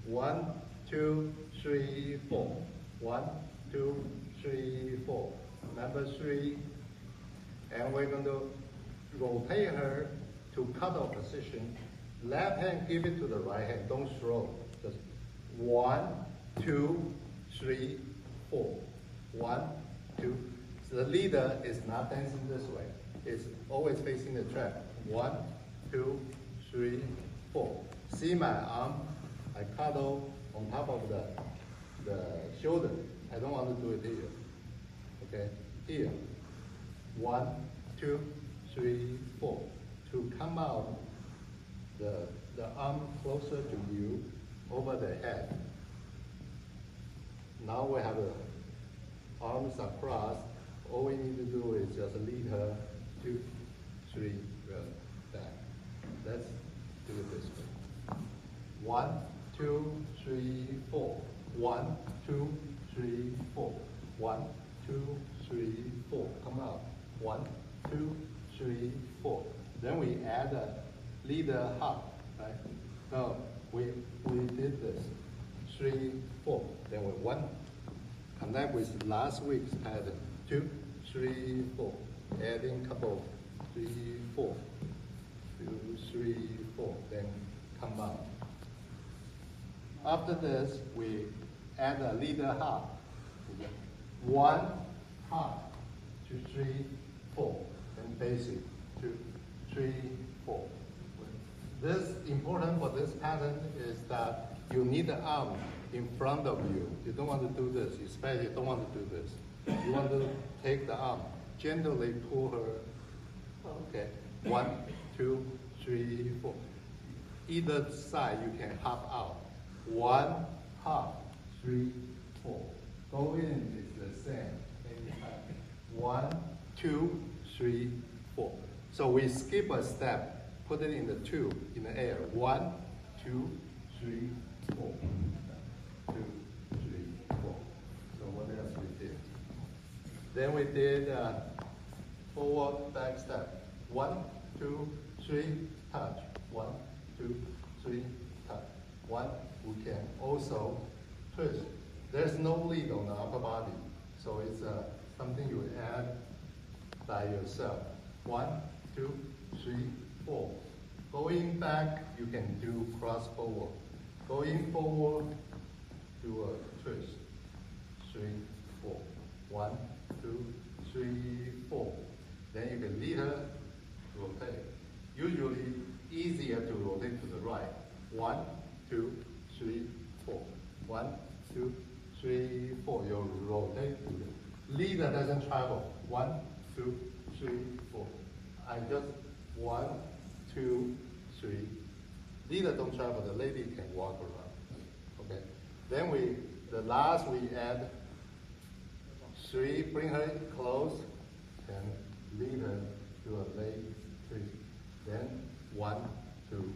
1, 2, 3, 4. 1, 2, 3, 4. Number 3. And we're going to rotate her to cutoff position. Left hand, give it to the right hand. Don't throw. Just 1, 2, 3, 4. 1, 2. So the leader is not dancing this way. It's always facing the trap. 1, 2, 3, 4. See my arm? I cuddle on top of the shoulder. I don't want to do it here. Okay? Here. 1, 2, 3, 4. To come out, the arm closer to you, over the head. Now we have the arms across. All we need to do is just lead her 2, 3, back. Let's do it this way. 1, 2, 3, 4. 1, 2, 3, 4. 1, 2, 3, 4. Come out. 1, 2, 3, 4. Then we add a leader hop, right? Now we did this. 3, 4. Then we 1. Connect with last week's pattern. 2, 3, 4. Adding couple 3, 4. 2, 3, 4. Then come out. After this, we add a leader hop. 1 hop, 2, 3, 4. And basic. 2, 3, 4. This important for this pattern is that you need the arm in front of you. You don't want to do this, especially you don't want to do this. You want to take the arm, gently pull her. Okay. 1, 2, 3, 4. Either side you can hop out. 1 hop, 3, 4. Go in is the same. 1, 2, 3, 4. So we skip a step. Put it in the 2 in the air. 1, 2, 3, 4. 2, 3, 4. So what else we did? Then we did forward back step. 1, 2, 3, touch. 1, 2, 3, touch. 1. We can also twist. There's no lead on the upper body, so it's something you add by yourself. 1, 2, 3, 4. Going back, you can do cross forward. Going forward, do a twist. 3, 4. 1, 2, 3, 4. Then you can lead her, rotate. Usually easier to rotate to the right. 1, 2, 3, 4. 1, 2, 3, 4. You rotate to the leader doesn't travel. 1, 2, 3, 4. I just 1, 2, 3. Leader don't travel, the lady can walk around. Okay. Then the last we add 3, bring her close, and lead her to a leg 3. Then 1, 2,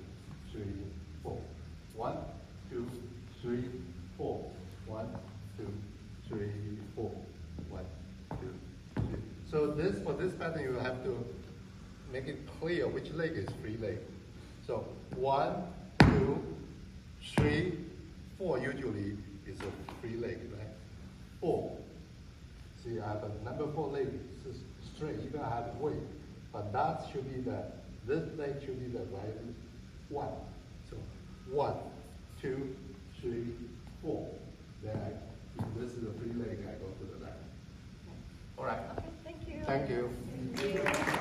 3, 4. 1, 2, 3, 4. 1, 2, 3, 4. 1, 2, 3. So for this pattern, you have to make it clear which leg is free leg. So 1, 2, 3, 4 usually is a free leg, right? 4. See, I have a number 4 leg, it's straight, even I have weight. But that should be this leg should be the right 1. So 1, 2, 3, 4. Then this is the free leg, I go to the left. All right. Okay, thank you. Thank you. Thank you.